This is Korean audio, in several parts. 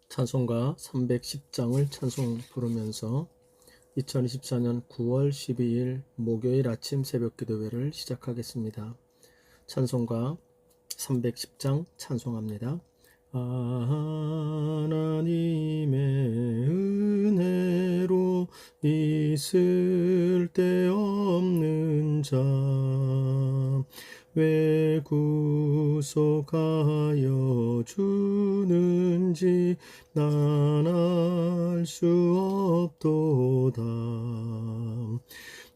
찬송가 310장을 찬송 부르면서 2024년 9월 12일 목요일 아침 새벽 기도회를 시작하겠습니다. 찬송가 310장 찬송합니다. 하나님의 은혜로 있을 데 없는 자 왜 구속하여 주는지 난 알 수 없도다.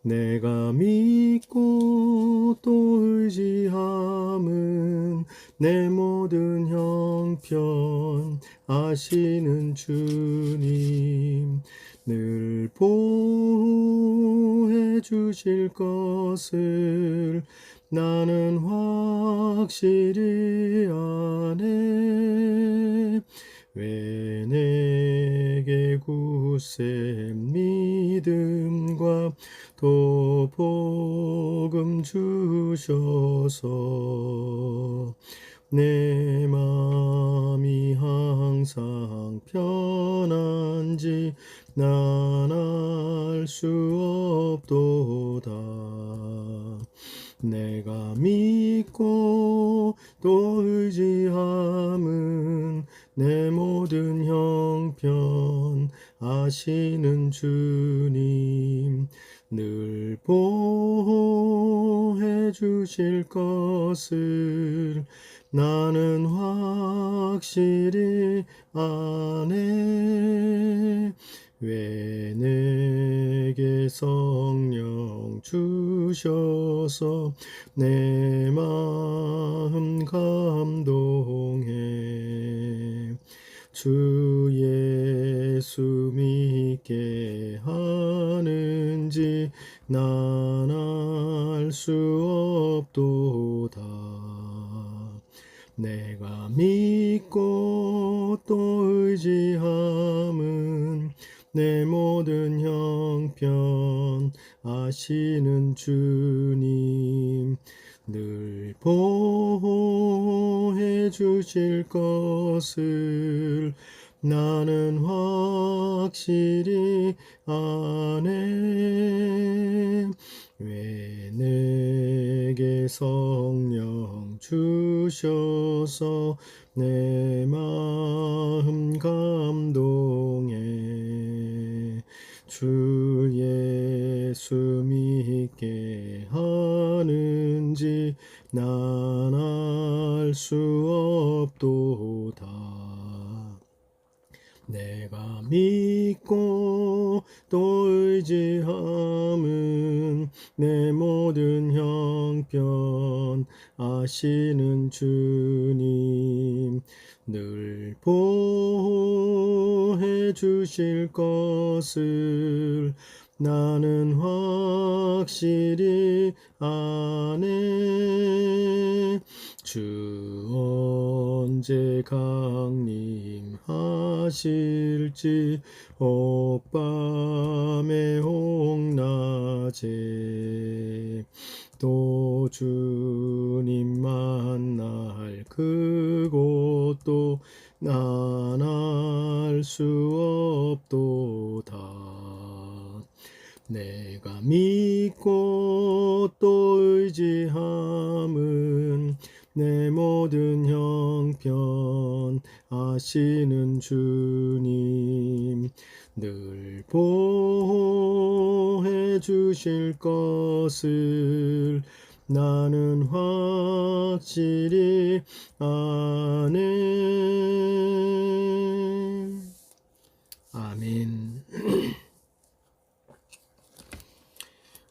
내가 믿고 또 의지함은 내 모든 형편 아시는 주님 늘 보호해 주실 것을 나는 확실히 아네. 왜 내게 굳센 믿음과 또 복음 주셔서 내 마음이 항상 편한지 난 알 수 없도다. 내가 믿고 또 의지함은 내 모든 형편 아시는 주님 늘 보호해 주실 것을 나는 확실히 아네. 왜 내게 성령 주셔서 내 마음 감동해 주 예수 믿게 하는지 난 알 수 없도다. 내가 믿고 또 의지함은 내 모든 형편 아시는 주님 늘 보호해 주실 것을 나는 확실히 아네. 왜 내게 성령 주셔서 내 마음 감동해 주 예수 믿게 하는지 난 알 수 없도다. 내가 믿고 또 의지함은 내 모든 형편 아시는 주님 늘 보호해 주실 것을 나는 확실히 아네. 주 언제 강림하실지 옥밤에 홍낮에 또 주님 만날 그곳도 난 알 수 없도다. 내가 믿고 또 의지함은 내 모든 형편 아시는 주님 늘 보호해 주실 것을 나는 확실히 아네. 아멘.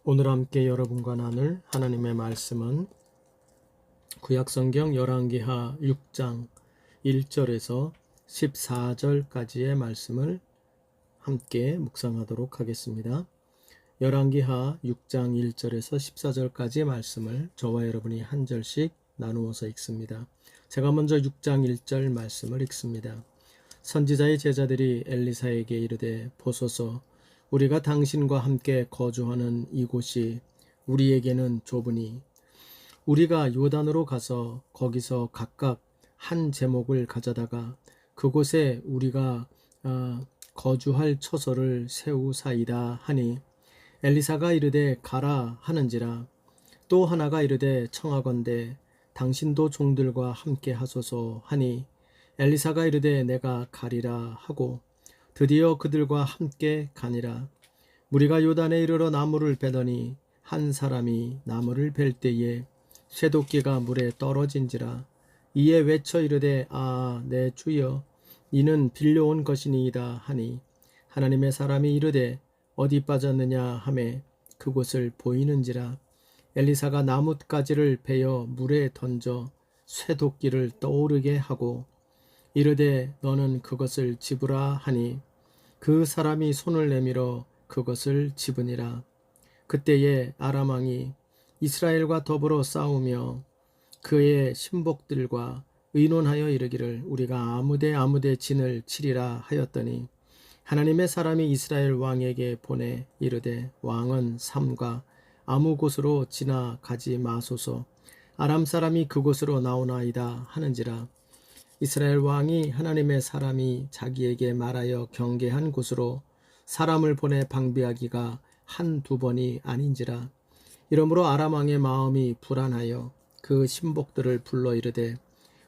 오늘 함께 여러분과 나눌 하나님의 말씀은 구약성경 열왕기하 6장 1절에서 14절까지의 말씀을 함께 묵상하도록 하겠습니다. 열왕기하 6장 1절에서 14절까지의 말씀을 저와 여러분이 한 절씩 나누어서 읽습니다. 제가 먼저 6장 1절 말씀을 읽습니다. 선지자의 제자들이 엘리사에게 이르되 보소서 우리가 당신과 함께 거주하는 이곳이 우리에게는 좁으니 우리가 요단으로 가서 거기서 각각 한 제목을 가져다가 그곳에 우리가 거주할 처소를 세우사이다 하니 엘리사가 이르되 가라 하는지라. 또 하나가 이르되 청하건대 당신도 종들과 함께 하소서 하니 엘리사가 이르되 내가 가리라 하고 드디어 그들과 함께 가니라. 무리가 요단에 이르러 나무를 베더니 한 사람이 나무를 벨 때에 쇠도끼가 물에 떨어진지라. 이에 외쳐 이르되 내 주여 이는 빌려온 것이니이다 하니 하나님의 사람이 이르되 어디 빠졌느냐 하매 그곳을 보이는지라. 엘리사가 나뭇가지를 베어 물에 던져 쇠도끼를 떠오르게 하고 이르되 너는 그것을 집으라 하니 그 사람이 손을 내밀어 그것을 집으니라. 그때에 아람 왕이 이스라엘과 더불어 싸우며 그의 신복들과 의논하여 이르기를 우리가 아무데 진을 치리라 하였더니 하나님의 사람이 이스라엘 왕에게 보내 이르되 왕은 삼가 아무 곳으로 지나가지 마소서. 아람 사람이 그곳으로 나오나이다 하는지라. 이스라엘 왕이 하나님의 사람이 자기에게 말하여 경계한 곳으로 사람을 보내 방비하기가 한두 번이 아닌지라. 이러므로 아람 왕의 마음이 불안하여 그 신복들을 불러 이르되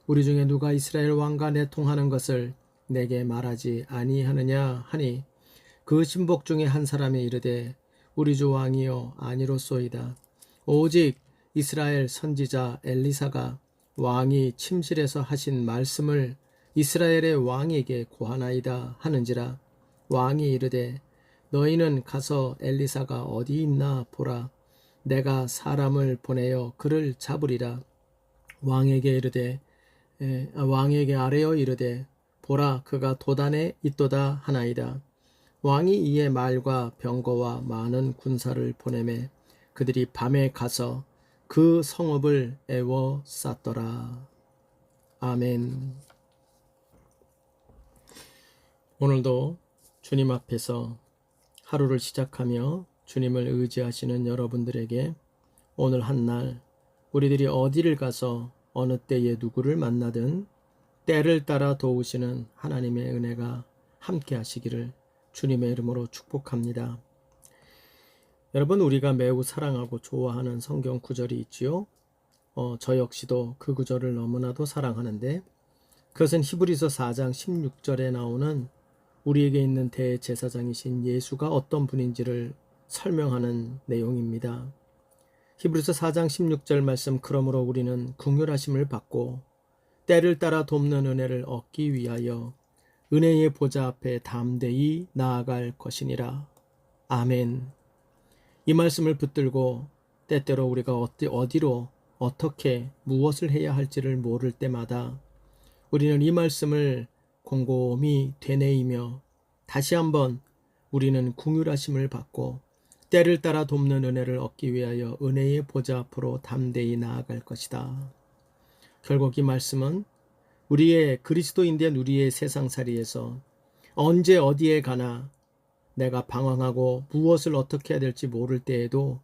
우리 중에 누가 이스라엘 왕과 내통하는 것을 내게 말하지 아니하느냐 하니 그 신복 중에 한 사람이 이르되 우리 주 왕이여 아니로소이다. 오직 이스라엘 선지자 엘리사가 왕이 침실에서 하신 말씀을 이스라엘의 왕에게 고하나이다 하는지라. 왕이 이르되 너희는 가서 엘리사가 어디 있나 보라. 내가 사람을 보내어 그를 잡으리라. 왕에게 아뢰어 이르되 보라 그가 도단에 있도다 하나이다. 왕이 이에 말과 병거와 많은 군사를 보내매 그들이 밤에 가서 그 성읍을 에워쌌더라. 아멘. 오늘도 주님 앞에서 하루를 시작하며 주님을 의지하시는 여러분들에게 오늘 한날 우리들이 어디를 가서 어느 때에 누구를 만나든 때를 따라 도우시는 하나님의 은혜가 함께 하시기를 주님의 이름으로 축복합니다. 여러분, 우리가 매우 사랑하고 좋아하는 성경 구절이 있지요. 저 역시도 그 구절을 너무나도 사랑하는데 그것은 히브리서 4장 16절에 나오는 우리에게 있는 대제사장이신 예수가 어떤 분인지를 설명하는 내용입니다. 히브리서 4장 16절 말씀 그러므로 우리는 긍휼하심을 받고 때를 따라 돕는 은혜를 얻기 위하여 은혜의 보좌 앞에 담대히 나아갈 것이니라. 아멘. 이 말씀을 붙들고 때때로 우리가 어디로 어떻게 무엇을 해야 할지를 모를 때마다 우리는 이 말씀을 곰곰이 되뇌이며 다시 한번 우리는 긍휼하심을 받고 때를 따라 돕는 은혜를 얻기 위하여 은혜의 보좌 앞으로 담대히 나아갈 것이다. 결국 이 말씀은 우리의 그리스도인 된 우리의 세상살이에서 언제 어디에 가나 내가 방황하고 무엇을 어떻게 해야 될지 모를 때에도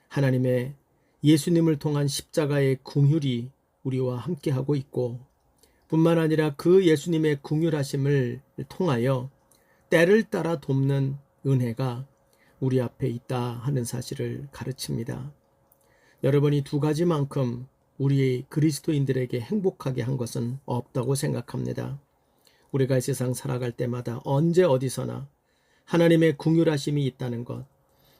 하나님의 예수님을 통한 십자가의 긍휼이 우리와 함께하고 있고 뿐만 아니라 그 예수님의 긍휼하심을 통하여 때를 따라 돕는 은혜가 우리 앞에 있다 하는 사실을 가르칩니다. 여러분이 두 가지만큼 우리 그리스도인들에게 행복하게 한 것은 없다고 생각합니다. 우리가 이 세상 살아갈 때마다 언제 어디서나 하나님의 긍휼하심이 있다는 것,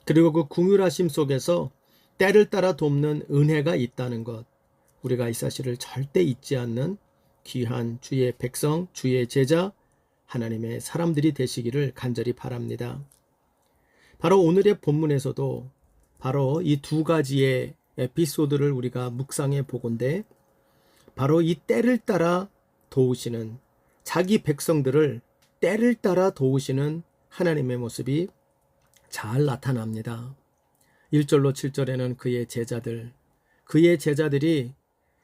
그리고 그 긍휼하심 속에서 때를 따라 돕는 은혜가 있다는 것, 우리가 이 사실을 절대 잊지 않는 귀한 주의 백성, 주의 제자, 하나님의 사람들이 되시기를 간절히 바랍니다. 바로 오늘의 본문에서도 바로 이 두 가지의 에피소드를 우리가 묵상해 보건대 바로 이 때를 따라 도우시는 자기 백성들을 때를 따라 도우시는 하나님의 모습이 잘 나타납니다. 1절로 7절에는 그의 제자들이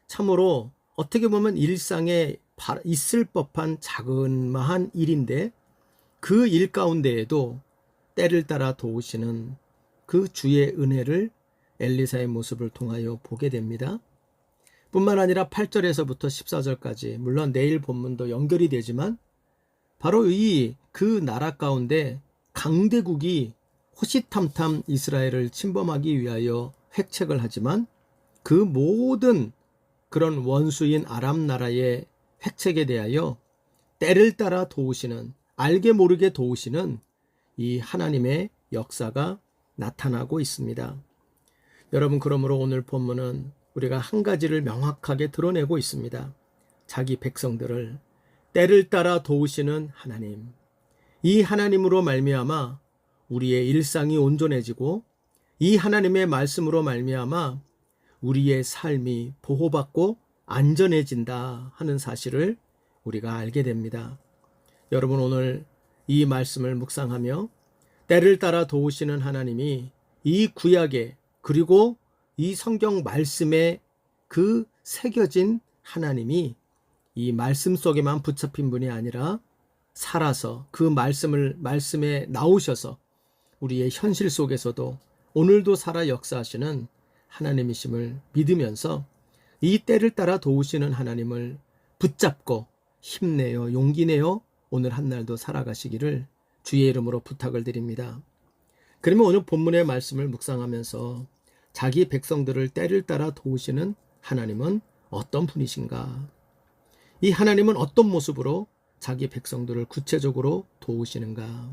참으로 어떻게 보면 일상에 있을 법한 자그마한 일인데 그 일 가운데에도 때를 따라 도우시는 그 주의 은혜를 엘리사의 모습을 통하여 보게 됩니다. 뿐만 아니라 8절에서부터 14절까지 물론 내일 본문도 연결이 되지만 바로 그 나라 가운데 강대국이 호시탐탐 이스라엘을 침범하기 위하여 획책을 하지만 그 모든 그런 원수인 아람 나라의 획책에 대하여 때를 따라 도우시는, 알게 모르게 도우시는 이 하나님의 역사가 나타나고 있습니다. 여러분, 그러므로 오늘 본문은 우리가 한 가지를 명확하게 드러내고 있습니다. 자기 백성들을 때를 따라 도우시는 하나님. 이 하나님으로 말미암아 우리의 일상이 온전해지고 이 하나님의 말씀으로 말미암아 우리의 삶이 보호받고 안전해진다 하는 사실을 우리가 알게 됩니다. 여러분, 오늘 이 말씀을 묵상하며 때를 따라 도우시는 하나님이 이 구약에 그리고 이 성경 말씀에 그 새겨진 하나님이 이 말씀 속에만 붙잡힌 분이 아니라 살아서 그 말씀에 나오셔서 우리의 현실 속에서도 오늘도 살아 역사하시는 하나님이심을 믿으면서 이 때를 따라 도우시는 하나님을 붙잡고 힘내어 용기 내어 오늘 한날도 살아가시기를 주의 이름으로 부탁을 드립니다. 그러면 오늘 본문의 말씀을 묵상하면서 자기 백성들을 때를 따라 도우시는 하나님은 어떤 분이신가? 이 하나님은 어떤 모습으로 자기 백성들을 구체적으로 도우시는가?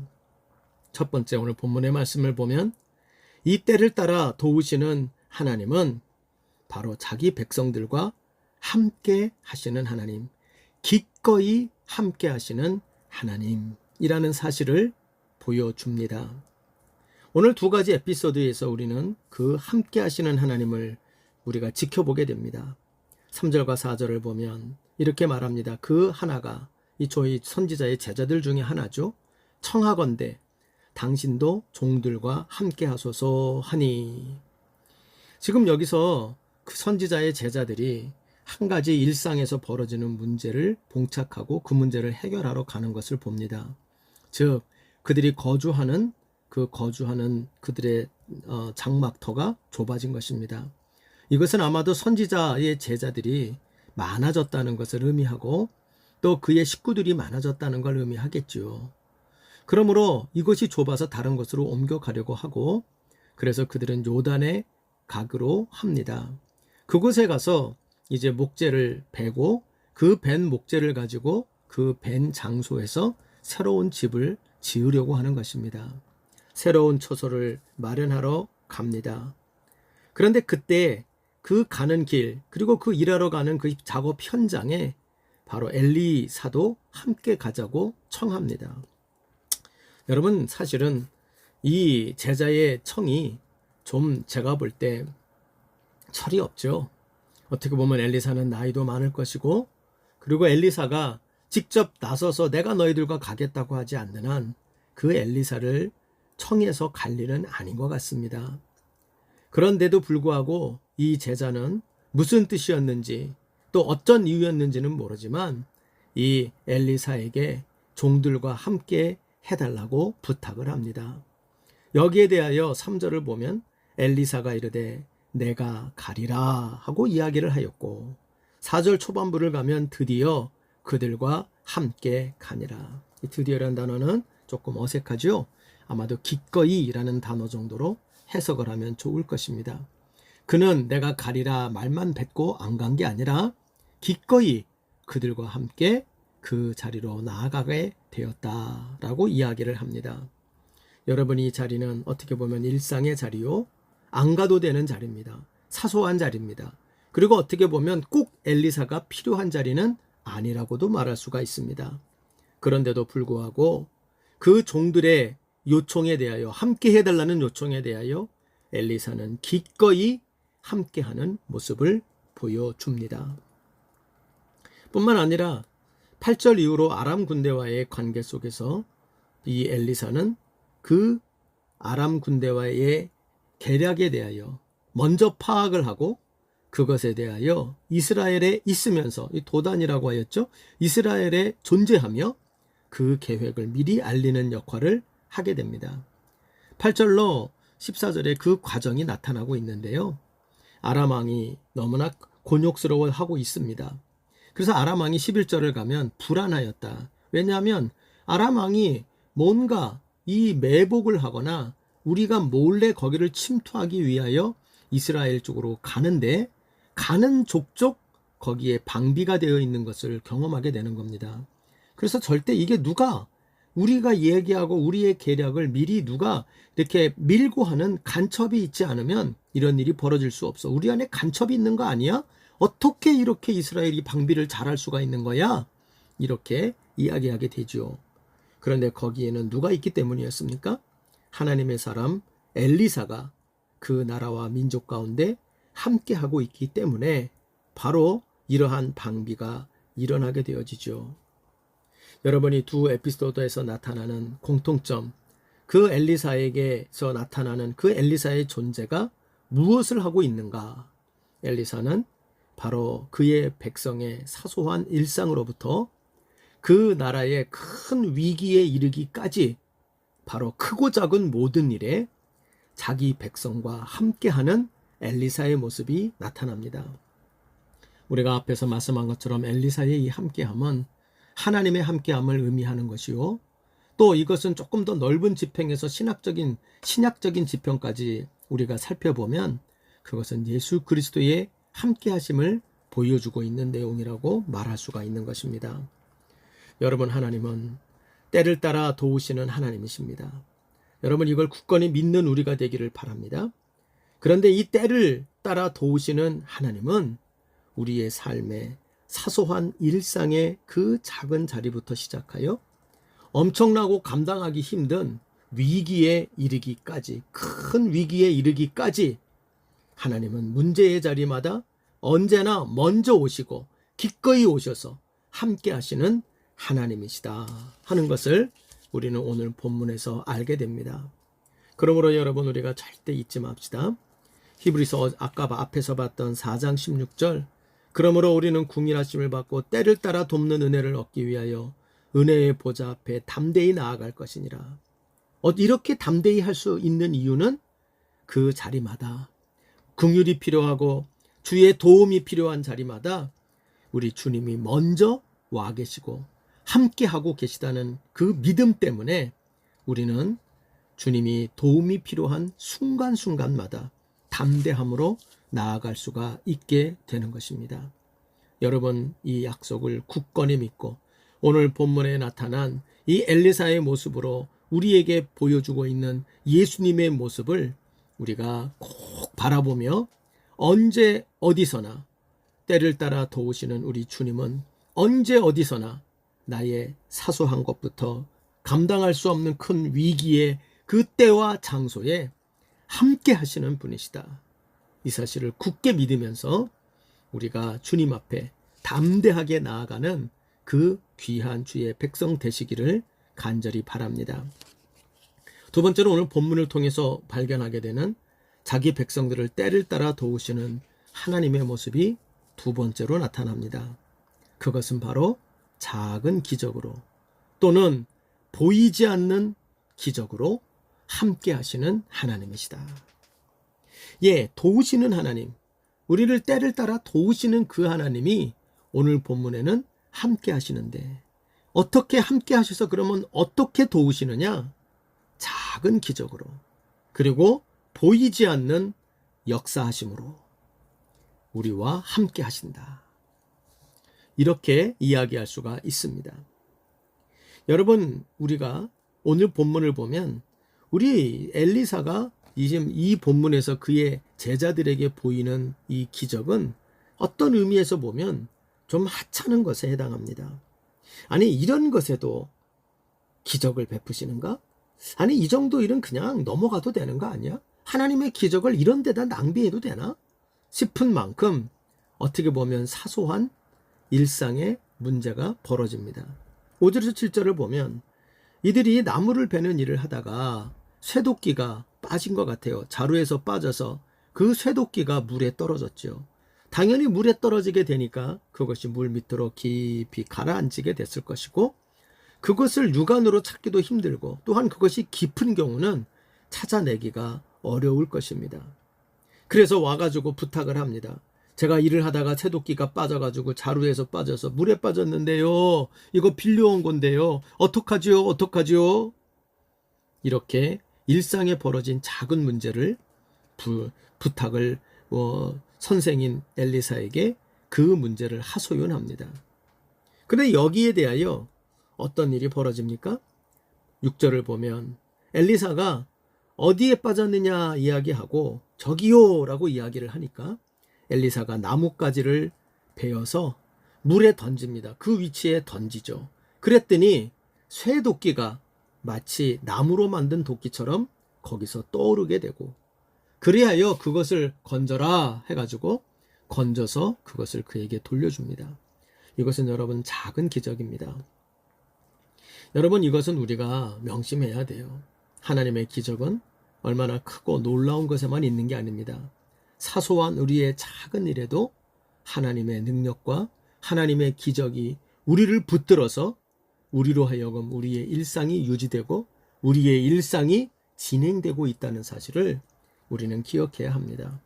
첫 번째, 오늘 본문의 말씀을 보면 이 때를 따라 도우시는 하나님은 바로 자기 백성들과 함께 하시는 하나님, 기꺼이 함께 하시는 하나님이라는 사실을 보여줍니다. 오늘 두 가지 에피소드에서 우리는 그 함께 하시는 하나님을 우리가 지켜보게 됩니다. 3절과 4절을 보면 이렇게 말합니다. 그 하나가 저희 선지자의 제자들 중에 하나죠. 청하건대 당신도 종들과 함께 하소서 하니. 지금 여기서 그 선지자의 제자들이 한 가지 일상에서 벌어지는 문제를 봉착하고 그 문제를 해결하러 가는 것을 봅니다. 즉 그들이 거주하는 그들의 장막터가 좁아진 것입니다. 이것은 아마도 선지자의 제자들이 많아졌다는 것을 의미하고 또 그의 식구들이 많아졌다는 걸 의미하겠죠. 그러므로 이것이 좁아서 다른 곳으로 옮겨가려고 하고 그래서 그들은 요단의 각으로 합니다. 그곳에 가서 이제 목재를 베고 그 벤 목재를 가지고 그 벤 장소에서 새로운 집을 지으려고 하는 것입니다. 새로운 처소를 마련하러 갑니다. 그런데 그때 그 가는 길 그리고 그 일하러 가는 그 작업 현장에 바로 엘리사도 함께 가자고 청합니다. 여러분, 사실은 이 제자의 청이 좀 제가 볼 때 철이 없죠. 어떻게 보면 엘리사는 나이도 많을 것이고 그리고 엘리사가 직접 나서서 내가 너희들과 가겠다고 하지 않는 한 그 엘리사를 청해서 갈 일은 아닌 것 같습니다. 그런데도 불구하고 이 제자는 무슨 뜻이었는지 또 어떤 이유였는지는 모르지만 이 엘리사에게 종들과 함께 해달라고 부탁을 합니다. 여기에 대하여 3절을 보면 엘리사가 이르되 내가 가리라 하고 이야기를 하였고 4절 초반부를 가면 드디어 그들과 함께 가니라. 이 드디어라는 단어는 조금 어색하죠. 아마도 기꺼이라는 단어 정도로 해석을 하면 좋을 것입니다. 그는 내가 가리라 말만 뱉고 안 간 게 아니라 기꺼이 그들과 함께 그 자리로 나아가게 되었다라고 이야기를 합니다. 여러분, 이 자리는 어떻게 보면 일상의 자리요, 안 가도 되는 자리입니다. 사소한 자리입니다. 그리고 어떻게 보면 꼭 엘리사가 필요한 자리는 아니라고도 말할 수가 있습니다. 그런데도 불구하고 그 종들의 요청에 대하여, 함께 해달라는 요청에 대하여 엘리사는 기꺼이 함께하는 모습을 보여줍니다. 뿐만 아니라 8절 이후로 아람 군대와의 관계 속에서 이 엘리사는 그 아람 군대와의 계략에 대하여 먼저 파악을 하고 그것에 대하여 이스라엘에 있으면서, 이 도단이라고 하였죠. 이스라엘에 존재하며 그 계획을 미리 알리는 역할을 하게 됩니다. 8절로 14절에 그 과정이 나타나고 있는데요. 아람 왕이 너무나 곤욕스러워하고 있습니다. 그래서 아람 왕이 11절을 가면 불안하였다. 왜냐하면 아람 왕이 뭔가 이 매복을 하거나 우리가 몰래 거기를 침투하기 위하여 이스라엘 쪽으로 가는데 가는 족족 거기에 방비가 되어 있는 것을 경험하게 되는 겁니다. 그래서 절대 이게 누가 우리가 얘기하고 우리의 계략을 미리 누가 이렇게 밀고 하는 간첩이 있지 않으면 이런 일이 벌어질 수 없어. 우리 안에 간첩이 있는 거 아니야? 어떻게 이렇게 이스라엘이 방비를 잘할 수가 있는 거야? 이렇게 이야기하게 되죠. 그런데 거기에는 누가 있기 때문이었습니까? 하나님의 사람 엘리사가 그 나라와 민족 가운데 함께하고 있기 때문에 바로 이러한 방비가 일어나게 되어지죠. 여러분이 두 에피소드에서 나타나는 공통점, 그 엘리사에게서 나타나는 그 엘리사의 존재가 무엇을 하고 있는가? 엘리사는 바로 그의 백성의 사소한 일상으로부터 그 나라의 큰 위기에 이르기까지 바로 크고 작은 모든 일에 자기 백성과 함께하는 엘리사의 모습이 나타납니다. 우리가 앞에서 말씀한 것처럼 엘리사의 이 함께함은 하나님의 함께함을 의미하는 것이요. 또 이것은 조금 더 넓은 지평에서 신약적인 지평까지 우리가 살펴보면 그것은 예수 그리스도의 함께하심을 보여주고 있는 내용이라고 말할 수가 있는 것입니다. 여러분, 하나님은 때를 따라 도우시는 하나님이십니다. 여러분, 이걸 굳건히 믿는 우리가 되기를 바랍니다. 그런데 이 때를 따라 도우시는 하나님은 우리의 삶의 사소한 일상의 그 작은 자리부터 시작하여 엄청나고 감당하기 힘든 위기에 이르기까지, 큰 위기에 이르기까지 하나님은 문제의 자리마다 언제나 먼저 오시고 기꺼이 오셔서 함께 하시는 하나님이시다 하는 것을 우리는 오늘 본문에서 알게 됩니다. 그러므로 여러분, 우리가 절대 잊지 맙시다. 히브리서 아까 앞에서 봤던 4장 16절, 그러므로 우리는 궁일하심을 받고 때를 따라 돕는 은혜를 얻기 위하여 은혜의 보좌 앞에 담대히 나아갈 것이니라. 이렇게 담대히 할 수 있는 이유는 그 자리마다 긍휼이 필요하고 주의 도움이 필요한 자리마다 우리 주님이 먼저 와 계시고 함께 하고 계시다는 그 믿음 때문에 우리는 주님이 도움이 필요한 순간순간마다 담대함으로 나아갈 수가 있게 되는 것입니다. 여러분, 이 약속을 굳건히 믿고 오늘 본문에 나타난 이 엘리사의 모습으로 우리에게 보여주고 있는 예수님의 모습을 우리가 꼭 바라보며 언제 어디서나 때를 따라 도우시는 우리 주님은 언제 어디서나 나의 사소한 것부터 감당할 수 없는 큰 위기의 그 때와 장소에 함께 하시는 분이시다. 이 사실을 굳게 믿으면서 우리가 주님 앞에 담대하게 나아가는 그 귀한 주의 백성 되시기를 간절히 바랍니다. 두 번째로 오늘 본문을 통해서 발견하게 되는 자기 백성들을 때를 따라 도우시는 하나님의 모습이 두 번째로 나타납니다. 그것은 바로 작은 기적으로 또는 보이지 않는 기적으로 함께 하시는 하나님이시다. 도우시는 하나님, 우리를 때를 따라 도우시는 그 하나님이 오늘 본문에는 함께 하시는데 어떻게 함께 하셔서 그러면 어떻게 도우시느냐? 작은 기적으로, 그리고 보이지 않는 역사하심으로 우리와 함께 하신다. 이렇게 이야기할 수가 있습니다. 여러분, 우리가 오늘 본문을 보면 우리 엘리사가 이 본문에서 그의 제자들에게 보이는 이 기적은 어떤 의미에서 보면 좀 하찮은 것에 해당합니다. 아니, 이런 것에도 기적을 베푸시는가? 아니, 이 정도 일은 그냥 넘어가도 되는 거 아니야? 하나님의 기적을 이런 데다 낭비해도 되나? 싶은 만큼 어떻게 보면 사소한 일상의 문제가 벌어집니다. 5절에서 7절을 보면 이들이 나무를 베는 일을 하다가 쇠도끼가 빠진 것 같아요. 자루에서 빠져서 그 쇠도끼가 물에 떨어졌죠. 당연히 물에 떨어지게 되니까 그것이 물 밑으로 깊이 가라앉게 됐을 것이고, 그것을 육안으로 찾기도 힘들고 또한 그것이 깊은 경우는 찾아내기가 어려울 것입니다. 그래서 와가지고 부탁을 합니다. 제가 일을 하다가 새도끼가 빠져가지고 자루에서 빠져서 물에 빠졌는데요. 이거 빌려온 건데요. 어떡하지요? 어떡하지요? 이렇게 일상에 벌어진 작은 문제를 부탁을 선생인 엘리사에게 그 문제를 하소연합니다. 그런데 여기에 대하여 어떤 일이 벌어집니까? 6절을 보면 엘리사가 어디에 빠졌느냐 이야기하고 저기요 라고 이야기를 하니까 엘리사가 나뭇가지를 베어서 물에 던집니다. 그 위치에 던지죠. 그랬더니 쇠도끼가 마치 나무로 만든 도끼처럼 거기서 떠오르게 되고, 그리하여 그것을 건져라 해가지고 건져서 그것을 그에게 돌려줍니다. 이것은 여러분 작은 기적입니다. 여러분, 이것은 우리가 명심해야 돼요. 하나님의 기적은 얼마나 크고 놀라운 것에만 있는 게 아닙니다. 사소한 우리의 작은 일에도 하나님의 능력과 하나님의 기적이 우리를 붙들어서 우리로 하여금 우리의 일상이 유지되고 우리의 일상이 진행되고 있다는 사실을 우리는 기억해야 합니다.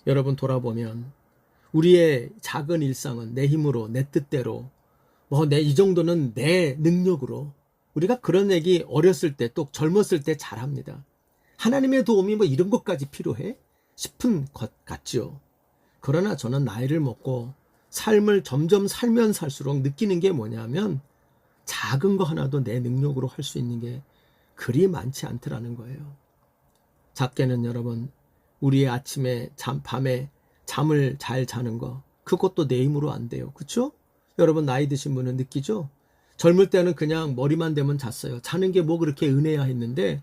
여러분, 돌아보면 우리의 작은 일상은 내 힘으로, 내 뜻대로, 이 정도는 내 능력으로, 우리가 그런 얘기 어렸을 때 또 젊었을 때 잘합니다. 하나님의 도움이 이런 것까지 필요해? 싶은 것 같죠. 그러나 저는 나이를 먹고 삶을 점점 살면 살수록 느끼는 게 뭐냐면 작은 거 하나도 내 능력으로 할 수 있는 게 그리 많지 않더라는 거예요. 작게는 여러분, 우리의 아침에 밤에 잠을 잘 자는 거, 그것도 내 힘으로 안 돼요. 그렇죠? 여러분, 나이 드신 분은 느끼죠? 젊을 때는 그냥 머리만 대면 잤어요. 자는 게 뭐 그렇게 은혜야 했는데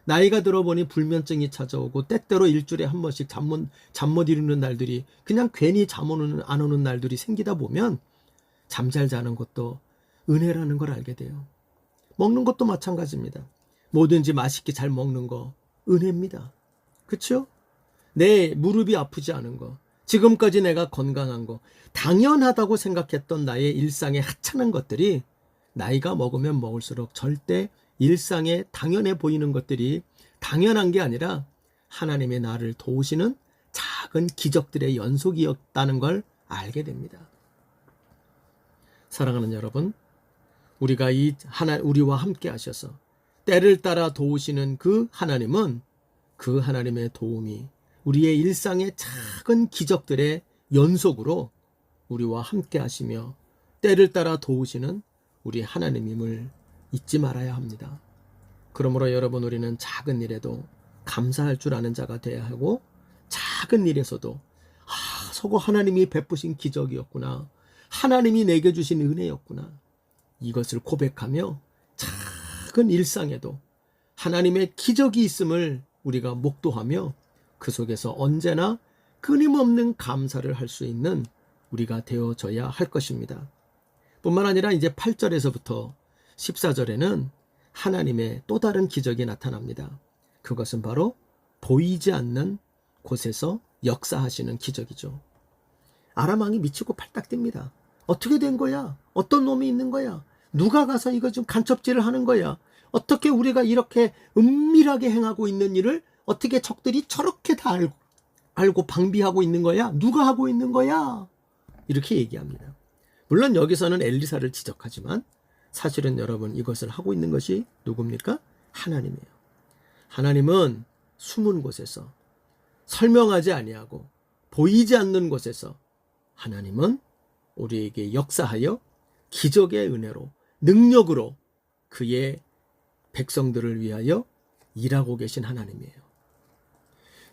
나이가 들어보니 불면증이 찾아오고 때때로 일주일에 한 번씩 잠 못 이루는 날들이, 그냥 괜히 안 오는 날들이 생기다 보면 잠 잘 자는 것도 은혜라는 걸 알게 돼요. 먹는 것도 마찬가지입니다. 뭐든지 맛있게 잘 먹는 거 은혜입니다. 그렇죠? 내 무릎이 아프지 않은 거, 지금까지 내가 건강한 거, 당연하다고 생각했던 나의 일상의 하찮은 것들이 나이가 먹으면 먹을수록 절대 일상에 당연해 보이는 것들이 당연한 게 아니라 하나님의 나를 도우시는 작은 기적들의 연속이었다는 걸 알게 됩니다. 사랑하는 여러분, 우리가 우리와 함께 하셔서 때를 따라 도우시는 그 하나님은, 그 하나님의 도움이 우리의 일상의 작은 기적들의 연속으로 우리와 함께 하시며 때를 따라 도우시는 우리 하나님임을 잊지 말아야 합니다. 그러므로 여러분, 우리는 작은 일에도 감사할 줄 아는 자가 되어야 하고, 작은 일에서도 저거 하나님이 베푸신 기적이었구나, 하나님이 내게 주신 은혜였구나, 이것을 고백하며 작은 일상에도 하나님의 기적이 있음을 우리가 목도하며 그 속에서 언제나 끊임없는 감사를 할 수 있는 우리가 되어져야 할 것입니다. 뿐만 아니라 이제 8절에서부터 14절에는 하나님의 또 다른 기적이 나타납니다. 그것은 바로 보이지 않는 곳에서 역사하시는 기적이죠. 아람 왕이 미치고 팔딱 뜁니다. 어떻게 된 거야? 어떤 놈이 있는 거야? 누가 가서 이거 좀 간첩질을 하는 거야? 어떻게 우리가 이렇게 은밀하게 행하고 있는 일을 어떻게 적들이 저렇게 다 알고 방비하고 있는 거야? 누가 하고 있는 거야? 이렇게 얘기합니다. 물론 여기서는 엘리사를 지적하지만 사실은 여러분, 이것을 하고 있는 것이 누굽니까? 하나님이에요. 하나님은 숨은 곳에서, 설명하지 아니하고 보이지 않는 곳에서 하나님은 우리에게 역사하여 기적의 은혜로, 능력으로 그의 백성들을 위하여 일하고 계신 하나님이에요.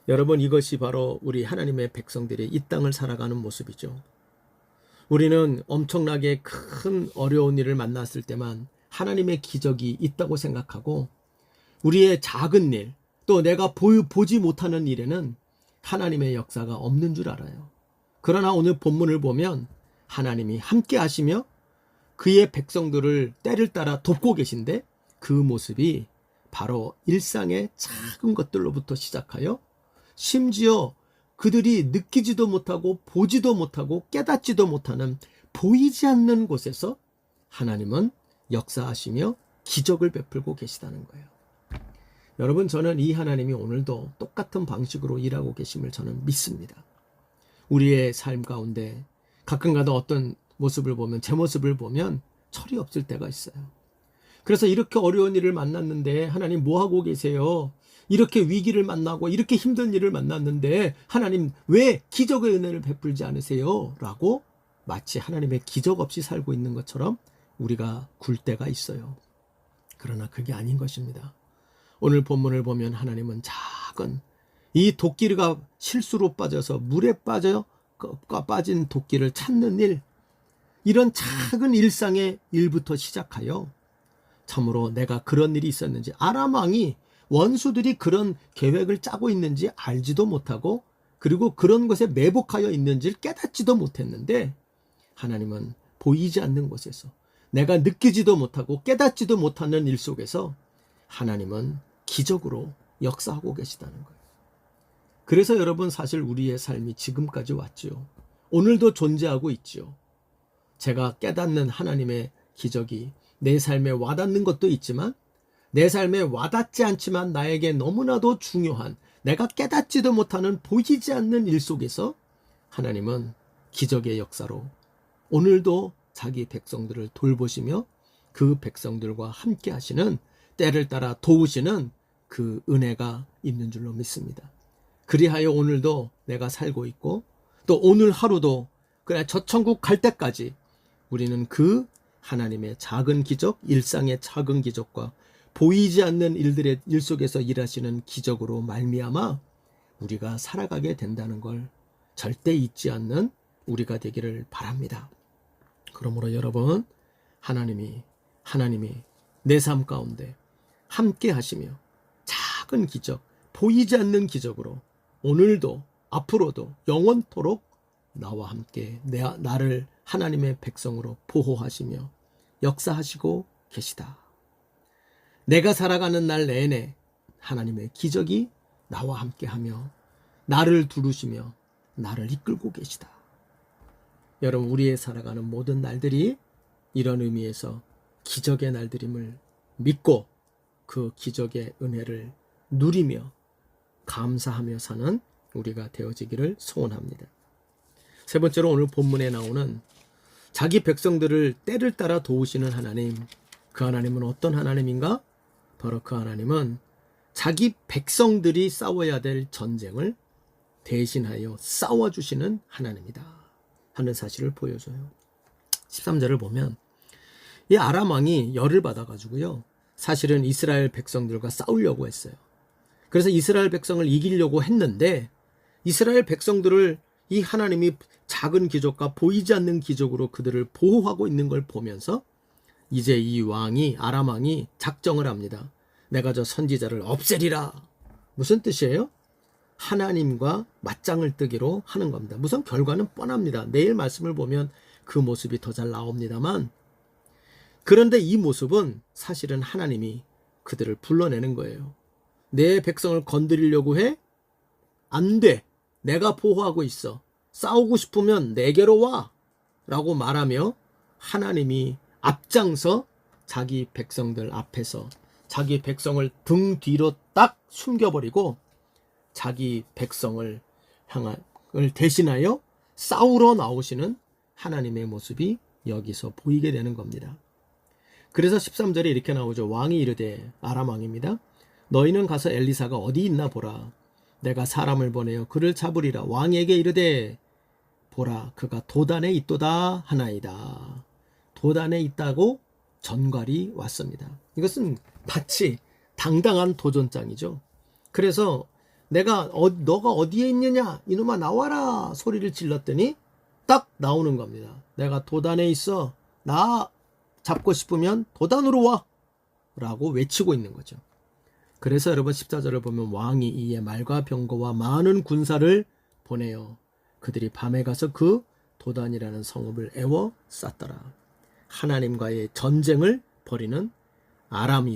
여러분, 이것이 바로 우리 하나님의 백성들이 이 땅을 살아가는 모습이죠. 우리는 엄청나게 큰 어려운 일을 만났을 때만 하나님의 기적이 있다고 생각하고, 우리의 작은 일, 또 내가 보지 못하는 일에는 하나님의 역사가 없는 줄 알아요. 그러나 오늘 본문을 보면 하나님이 함께 하시며 그의 백성들을 때를 따라 돕고 계신데, 그 모습이 바로 일상의 작은 것들로부터 시작하여 심지어 그들이 느끼지도 못하고 보지도 못하고 깨닫지도 못하는 보이지 않는 곳에서 하나님은 역사하시며 기적을 베풀고 계시다는 거예요. 여러분, 저는 이 하나님이 오늘도 똑같은 방식으로 일하고 계심을 저는 믿습니다. 우리의 삶 가운데 가끔가다 어떤 모습을 보면, 제 모습을 보면 철이 없을 때가 있어요. 그래서 이렇게 어려운 일을 만났는데 하나님 뭐 하고 계세요? 이렇게 위기를 만나고 이렇게 힘든 일을 만났는데 하나님 왜 기적의 은혜를 베풀지 않으세요? 라고 마치 하나님의 기적 없이 살고 있는 것처럼 우리가 굴 때가 있어요. 그러나 그게 아닌 것입니다. 오늘 본문을 보면 하나님은 작은 이 도끼가 실수로 빠져서 물에 빠진 도끼를 찾는 일, 이런 작은 일상의 일부터 시작하여 참으로 내가 그런 일이 있었는지, 아람 왕이 원수들이 그런 계획을 짜고 있는지 알지도 못하고 그리고 그런 것에 매복하여 있는지를 깨닫지도 못했는데 하나님은 보이지 않는 곳에서, 내가 느끼지도 못하고 깨닫지도 못하는 일 속에서 하나님은 기적으로 역사하고 계시다는 거예요. 그래서 여러분, 사실 우리의 삶이 지금까지 왔지요. 오늘도 존재하고 있지요. 제가 깨닫는 하나님의 기적이 내 삶에 와닿는 것도 있지만, 내 삶에 와닿지 않지만 나에게 너무나도 중요한, 내가 깨닫지도 못하는 보이지 않는 일 속에서 하나님은 기적의 역사로 오늘도 자기 백성들을 돌보시며 그 백성들과 함께 하시는, 때를 따라 도우시는 그 은혜가 있는 줄로 믿습니다. 그리하여 오늘도 내가 살고 있고 또 오늘 하루도 그래 저 천국 갈 때까지 우리는 그 하나님의 작은 기적, 일상의 작은 기적과 보이지 않는 일들의 일 속에서 일하시는 기적으로 말미암아 우리가 살아가게 된다는 걸 절대 잊지 않는 우리가 되기를 바랍니다. 그러므로 여러분, 하나님이 내 삶 가운데 함께 하시며 작은 기적, 보이지 않는 기적으로 오늘도 앞으로도 영원토록 나와 함께 나를 하나님의 백성으로 보호하시며 역사하시고 계시다. 내가 살아가는 날 내내 하나님의 기적이 나와 함께하며 나를 두르시며 나를 이끌고 계시다. 여러분, 우리의 살아가는 모든 날들이 이런 의미에서 기적의 날들임을 믿고 그 기적의 은혜를 누리며 감사하며 사는 우리가 되어지기를 소원합니다. 세 번째로 오늘 본문에 나오는 자기 백성들을 때를 따라 도우시는 하나님, 그 하나님은 어떤 하나님인가? 바로 그 하나님은 자기 백성들이 싸워야 될 전쟁을 대신하여 싸워주시는 하나님이다 하는 사실을 보여줘요. 13절을 보면 이 아람 왕이 열을 받아가지고요, 사실은 이스라엘 백성들과 싸우려고 했어요. 그래서 이스라엘 백성을 이기려고 했는데 이스라엘 백성들을 이 하나님이 작은 기적과 보이지 않는 기적으로 그들을 보호하고 있는 걸 보면서 이제 이 왕이, 아람 왕이 작정을 합니다. 내가 저 선지자를 없애리라. 무슨 뜻이에요? 하나님과 맞짱을 뜨기로 하는 겁니다. 무슨 결과는 뻔합니다. 내일 말씀을 보면 그 모습이 더 잘 나옵니다만, 그런데 이 모습은 사실은 하나님이 그들을 불러내는 거예요. 내 백성을 건드리려고 해? 안 돼. 내가 보호하고 있어. 싸우고 싶으면 내게로 와. 라고 말하며 하나님이 앞장서 자기 백성들 앞에서 자기 백성을 등 뒤로 딱 숨겨버리고 자기 백성을 대신하여 싸우러 나오시는 하나님의 모습이 여기서 보이게 되는 겁니다. 그래서 13절에 이렇게 나오죠. 왕이 이르되, 아람 왕입니다. 너희는 가서 엘리사가 어디 있나 보라. 내가 사람을 보내어 그를 잡으리라. 왕에게 이르되, 보라, 그가 도단에 있도다 하나이다. 도단에 있다고 전갈이 왔습니다. 이것은 마치 당당한 도전장이죠. 그래서 너가 어디에 있느냐, 이놈아 나와라 소리를 질렀더니 딱 나오는 겁니다. 내가 도단에 있어. 나 잡고 싶으면 도단으로 와 라고 외치고 있는 거죠. 그래서 여러분 14절을 보면 왕이 이에 말과 병거와 많은 군사를 보내어 그들이 밤에 가서 그 도단이라는 성읍을 애워 쌌더라. 하나님과의 전쟁을 벌이는 아람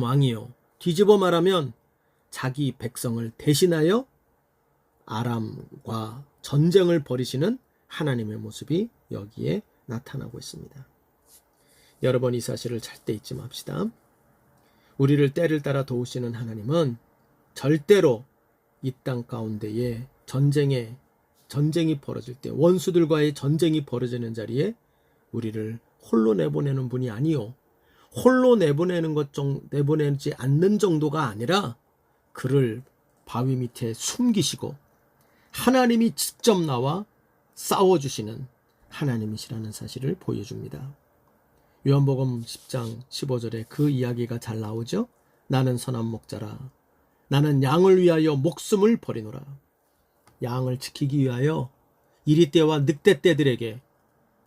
왕이요, 뒤집어 말하면 자기 백성을 대신하여 아람과 전쟁을 벌이시는 하나님의 모습이 여기에 나타나고 있습니다. 여러분, 이 사실을 절대 잊지 맙시다. 우리를 때를 따라 도우시는 하나님은 절대로 이 땅 가운데에 전쟁에 전쟁이 벌어질 때, 원수들과의 전쟁이 벌어지는 자리에 우리를 홀로 내보내는 분이 아니요, 홀로 내보내지 않는 정도가 아니라 그를 바위 밑에 숨기시고 하나님이 직접 나와 싸워주시는 하나님이시라는 사실을 보여줍니다. 요한복음 10장 15절에 그 이야기가 잘 나오죠. 나는 선한 목자라. 나는 양을 위하여 목숨을 버리노라. 양을 지키기 위하여 이리떼와 늑대떼들에게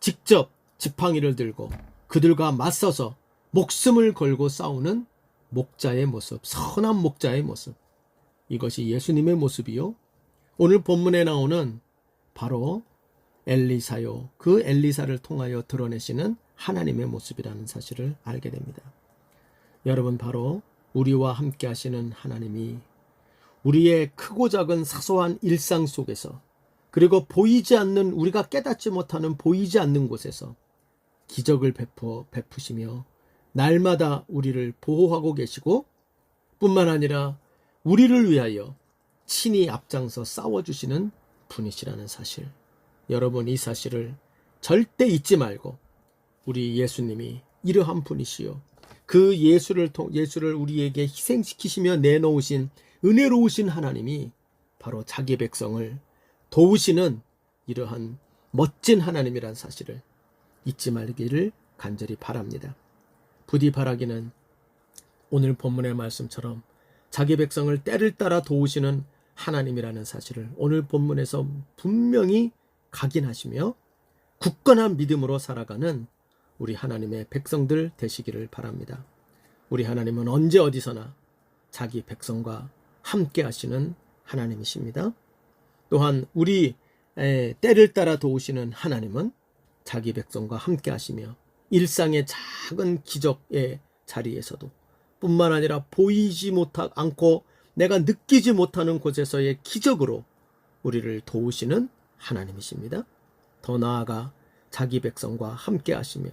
직접 지팡이를 들고 그들과 맞서서 목숨을 걸고 싸우는 목자의 모습, 선한 목자의 모습. 이것이 예수님의 모습이요, 오늘 본문에 나오는 바로 엘리사요, 그 엘리사를 통하여 드러내시는 하나님의 모습이라는 사실을 알게 됩니다. 여러분, 바로 우리와 함께 하시는 하나님이 우리의 크고 작은 사소한 일상 속에서, 그리고 보이지 않는, 우리가 깨닫지 못하는 보이지 않는 곳에서 기적을 베푸시며 날마다 우리를 보호하고 계시고, 뿐만 아니라 우리를 위하여 친히 앞장서 싸워주시는 분이시라는 사실, 여러분, 이 사실을 절대 잊지 말고 우리 예수님이 이러한 분이시요, 그 예수를 우리에게 희생시키시며 내놓으신 은혜로우신 하나님이 바로 자기 백성을 도우시는 이러한 멋진 하나님이란 사실을 잊지 말기를 간절히 바랍니다. 부디 바라기는 오늘 본문의 말씀처럼 자기 백성을 때를 따라 도우시는 하나님이라는 사실을 오늘 본문에서 분명히 각인하시며 굳건한 믿음으로 살아가는 우리 하나님의 백성들 되시기를 바랍니다. 우리 하나님은 언제 어디서나 자기 백성과 함께 하시는 하나님이십니다. 또한 우리 때를 따라 도우시는 하나님은 자기 백성과 함께 하시며 일상의 작은 기적의 자리에서도 뿐만 아니라 보이지 않고 내가 느끼지 못하는 곳에서의 기적으로 우리를 도우시는 하나님이십니다. 더 나아가 자기 백성과 함께 하시며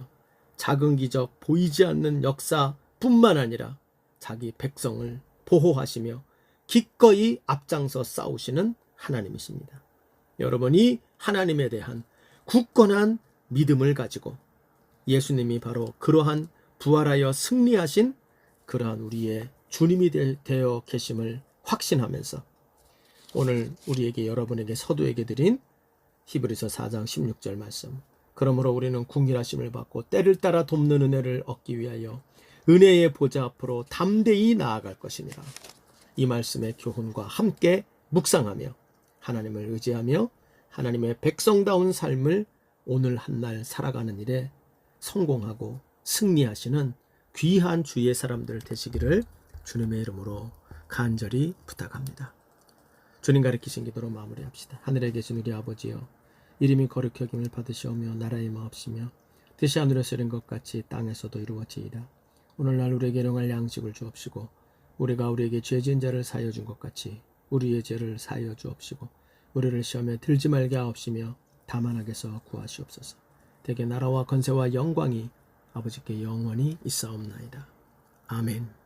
작은 기적, 보이지 않는 역사뿐만 아니라 자기 백성을 보호하시며 기꺼이 앞장서 싸우시는 하나님이십니다. 여러분이 하나님에 대한 굳건한 믿음을 가지고 예수님이 바로 그러한 부활하여 승리하신 그러한 우리의 주님이 되어 계심을 확신하면서 오늘 우리에게, 여러분에게, 서두에게 드린 히브리서 4장 16절 말씀, 그러므로 우리는 궁일하심을 받고 때를 따라 돕는 은혜를 얻기 위하여 은혜의 보좌 앞으로 담대히 나아갈 것이니라. 이 말씀의 교훈과 함께 묵상하며 하나님을 의지하며 하나님의 백성다운 삶을 오늘 한날 살아가는 일에 성공하고 승리하시는 귀한 주의 사람들 되시기를 주님의 이름으로 간절히 부탁합니다. 주님 가르치신 기도로 마무리합시다. 하늘에 계신 우리 아버지여, 이름이 거룩히 여김을 받으시오며 나라의 마옵시며 뜻이 하늘에서 이룬 것 같이 땅에서도 이루어지이다. 오늘날 우리에게 일용할 양식을 주옵시고 우리가 우리에게 죄 지은 자를 사하여 준 것 같이 우리의 죄를 사하여 주옵시고 우리를 시험에 들지 말게 하옵시며 다만 악에서 구하시옵소서. 대개 나라와 권세와 영광이 아버지께 영원히 있사옵나이다. 아멘.